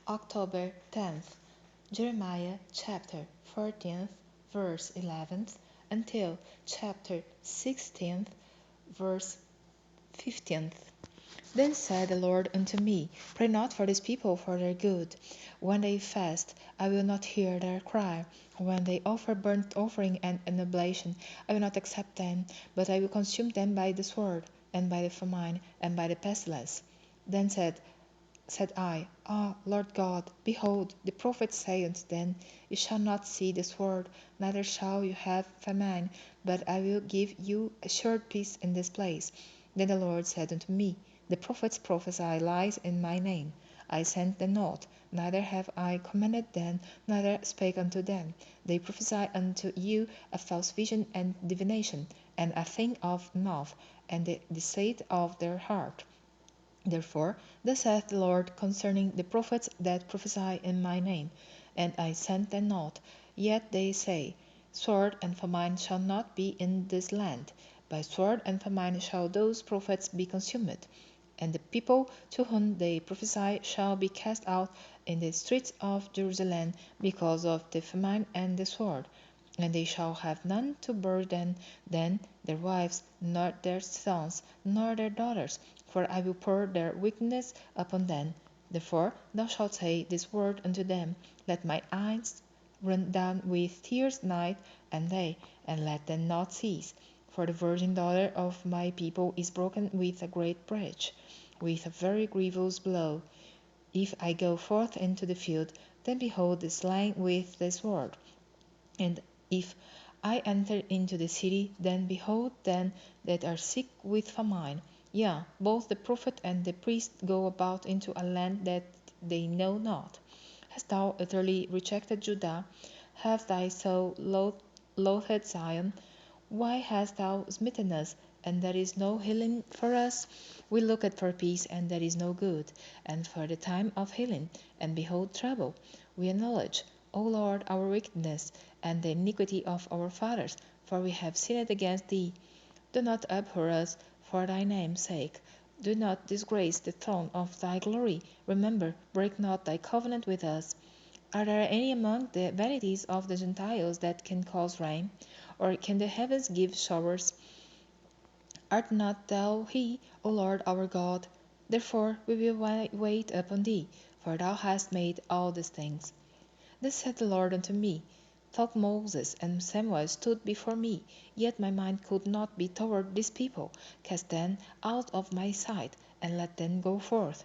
October 10th, Jeremiah chapter 14th, verse 11th, until chapter 16th, verse 15th. Then said the Lord unto me, Pray not for this people for their good. When they fast, I will not hear their cry. When they offer burnt offering and an oblation, I will not accept them, but I will consume them by the sword, and by the famine, and by the pestilence. Then said I, Ah, Lord God, behold, the prophets say unto them, You shall not see the sword, neither shall you have famine, but I will give you assured peace in this place. Then the Lord said unto me, The prophets prophesy lies in my name. I sent them not, neither have I commanded them, neither spake unto them. They prophesy unto you a false vision and divination, and a thing of mouth, and the deceit of their heart. Therefore, thus saith the Lord concerning the prophets that prophesy in my name, and I sent them not, yet they say, Sword and famine shall not be in this land. By sword and famine shall those prophets be consumed. And the people to whom they prophesy shall be cast out in the streets of Jerusalem because of the famine and the sword. And they shall have none to bury them, then their wives, nor their sons, nor their daughters, for I will pour their wickedness upon them. Therefore thou shalt say this word unto them, Let my eyes run down with tears night and day, and let them not cease. For the virgin daughter of my people is broken with a great breach, with a very grievous blow. If I go forth into the field, then behold the slain with the sword. And if I enter into the city, then behold them that are sick with famine. Yea, both the prophet and the priest go about into a land that they know not. Hast thou utterly rejected Judah? Have thy soul loathed Zion? Why hast thou smitten us, and there is no healing for us? We looked for peace, and there is no good, and for the time of healing, and behold trouble. We acknowledge, O Lord, our wickedness, and the iniquity of our fathers, for we have sinned against thee. Do not abhor us for thy name's sake. Do not disgrace the throne of thy glory. Remember, break not thy covenant with us. Are there any among the vanities of the Gentiles that can cause rain? Or can the heavens give showers? Art not thou he, O Lord our God? Therefore we will wait upon thee, for thou hast made all these things. Thus said the Lord unto me, Thought Moses and Samuel stood before me, yet my mind could not be toward this people. Cast them out of my sight, and let them go forth.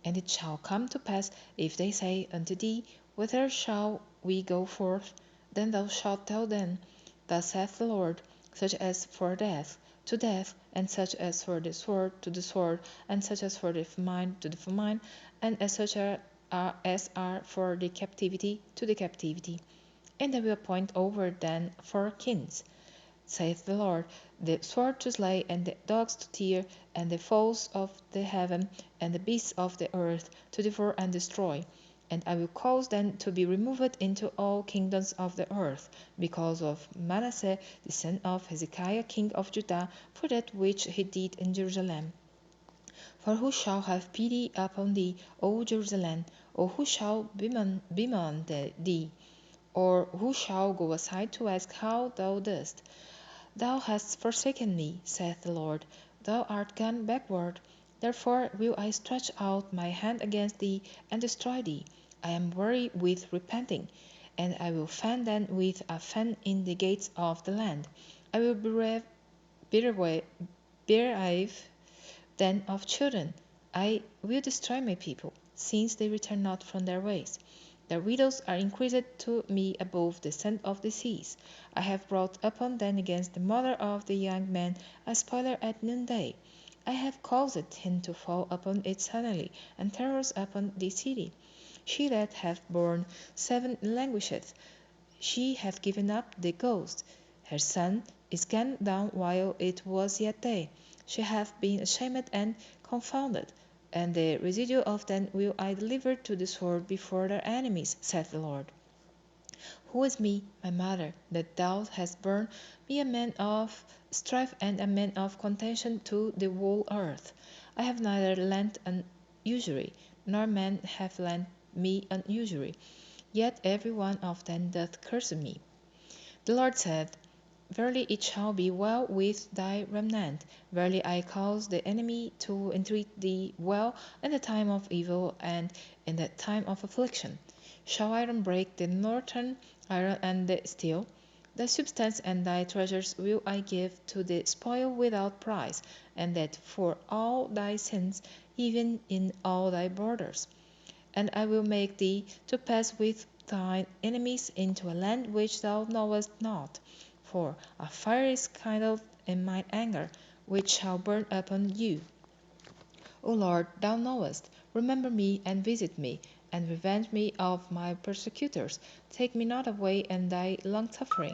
And it shall come to pass, if they say unto thee, Whither shall we go forth? Then thou shalt tell them, Thus saith the Lord, such as for death, to death, and such as for the sword, to the sword, and such as for the famine, to the famine, and as such as are for the captivity, to the captivity. And I will appoint over them 4 kings, saith the Lord, the sword to slay, and the dogs to tear, and the fowls of the heaven, and the beasts of the earth to devour and destroy. And I will cause them to be removed into all kingdoms of the earth, because of Manasseh the son of Hezekiah king of Judah, for that which he did in Jerusalem. For who shall have pity upon thee, O Jerusalem? Or who shall bemoan thee? Or who shall go aside to ask how thou doest? Thou hast forsaken me, saith the Lord, thou art gone backward. Therefore will I stretch out my hand against thee, and destroy thee. I am weary with repenting, and I will fan them with a fan in the gates of the land. I will bereave them of children. I will destroy my people, since they return not from their ways. Their widows are increased to me above the sand of the seas. I have brought upon them against the mother of the young men a spoiler at noonday. I have caused him to fall upon it suddenly, and terrors upon the city. She that hath borne 7 languisheth, she hath given up the ghost. Her son is gone down while it was yet day. She hath been ashamed and confounded, and the residue of them will I deliver to the sword before their enemies, saith the Lord. Who is me, my mother, that thou hast borne me a man of strife and a man of contention to the whole earth? I have neither lent an usury, nor man have lent me an usury, yet every one of them doth curse me. The Lord said, Verily it shall be well with thy remnant. Verily I cause the enemy to entreat thee well in the time of evil and in the time of affliction. Shall iron break the northern iron and the steel? Thy substance and thy treasures will I give to the spoil without price, and that for all thy sins, even in all thy borders. And I will make thee to pass with thine enemies into a land which thou knowest not. For a fire is kindled in mine anger, which shall burn upon you. O Lord, thou knowest, remember me and visit me, and revenge me of my persecutors. Take me not away in thy longsuffering.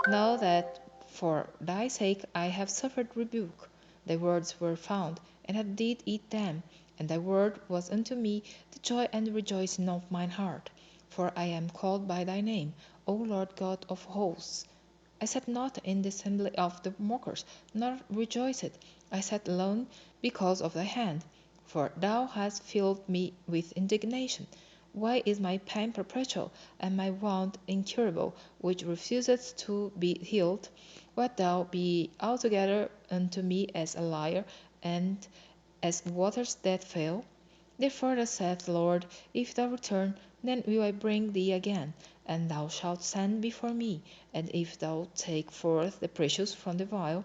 Know that for thy sake I have suffered rebuke. Thy words were found, and I did eat them, and thy word was unto me the joy and the rejoicing of mine heart. For I am called by thy name, O Lord God of hosts. I sat not in the assembly of the mockers, nor rejoiced. I sat alone because of thy hand. For thou hast filled me with indignation. Why is my pain perpetual, and my wound incurable, which refuseth to be healed? Wilt thou be altogether unto me as a liar, and as waters that fail? Therefore thus saith the Lord, If thou return, then will I bring thee again, and thou shalt stand before me. And if thou take forth the precious from the vial,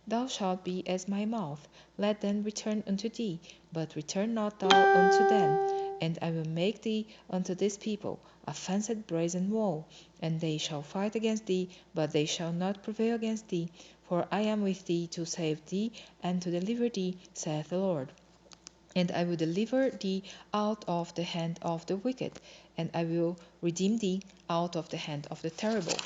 thou shalt be as my mouth. Let them return unto thee, but return not thou unto them. And I will make thee unto this people a fenced brazen wall, and they shall fight against thee, but they shall not prevail against thee. For I am with thee to save thee and to deliver thee, saith the Lord. And I will deliver thee out of the hand of the wicked, and I will redeem thee out of the hand of the terrible.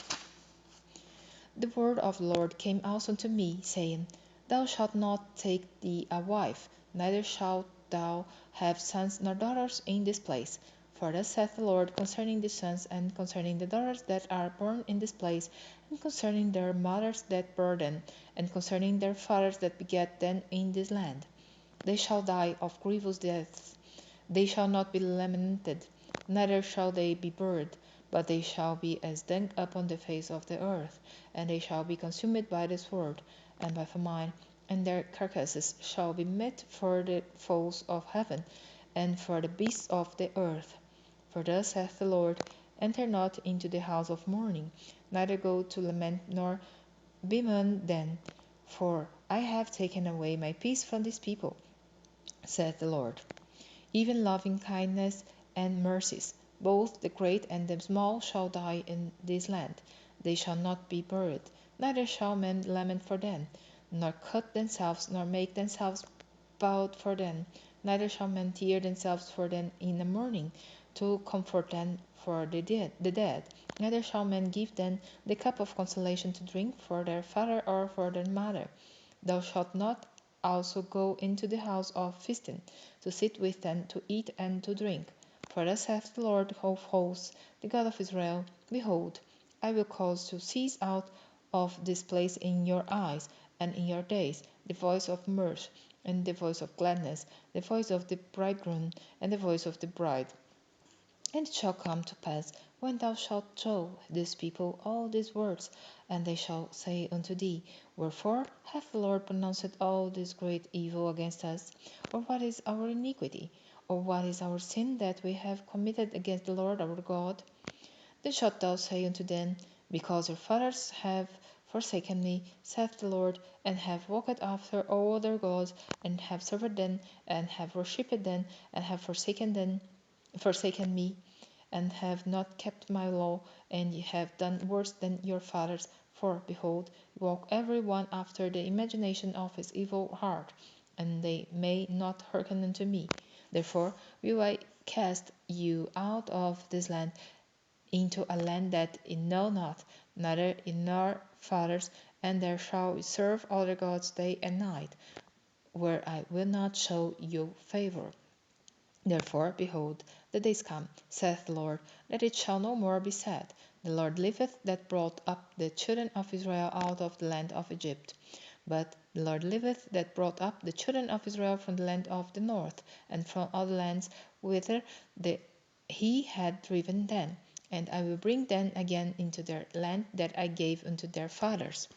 The word of the Lord came also to me, saying, Thou shalt not take thee a wife, neither shalt thou have sons nor daughters in this place. For thus saith the Lord concerning the sons and concerning the daughters that are born in this place, and concerning their mothers that bore them, and concerning their fathers that begat them in this land. They shall die of grievous deaths. They shall not be lamented, neither shall they be buried, but they shall be as dung upon the face of the earth, and they shall be consumed by the sword, and by famine, and their carcasses shall be meat for the fowls of heaven, and for the beasts of the earth. For thus saith the Lord, Enter not into the house of mourning, neither go to lament nor bemoan them, for I have taken away my peace from this people, saith the Lord. Even loving kindness and mercies, both the great and the small, shall die in this land. They shall not be buried, neither shall men lament for them, nor cut themselves, nor make themselves bowed for them, neither shall men tear themselves for them in the morning, to comfort them for the dead, neither shall men give them the cup of consolation to drink for their father or for their mother. Thou shalt not also go into the house of feasting, to sit with them to eat and to drink. For thus saith the Lord of hosts, the God of Israel, Behold, I will cause to cease out of this place in your eyes and in your days the voice of mirth, and the voice of gladness, the voice of the bridegroom, and the voice of the bride. And it shall come to pass, when thou shalt show this people all these words, and they shall say unto thee, Wherefore hath the Lord pronounced all this great evil against us? Or what is our iniquity? Or what is our sin that we have committed against the Lord our God? Then shalt thou say unto them, Because your fathers have forsaken me, saith the Lord, and have walked after all other gods, and have served them, and have worshipped them, and have forsaken me, and have not kept my law, and ye have done worse than your fathers. For, behold, ye walk every one after the imagination of his evil heart, and they may not hearken unto me. Therefore will I cast you out of this land into a land that ye know not, neither ye nor fathers, and there shall ye serve other gods day and night, where I will not show you favor. Therefore, behold, the days come, saith the Lord, that it shall no more be said, The Lord liveth that brought up the children of Israel out of the land of Egypt. But the Lord liveth that brought up the children of Israel from the land of the north, and from all the lands whither the he had driven them, and I will bring them again into their land that I gave unto their fathers.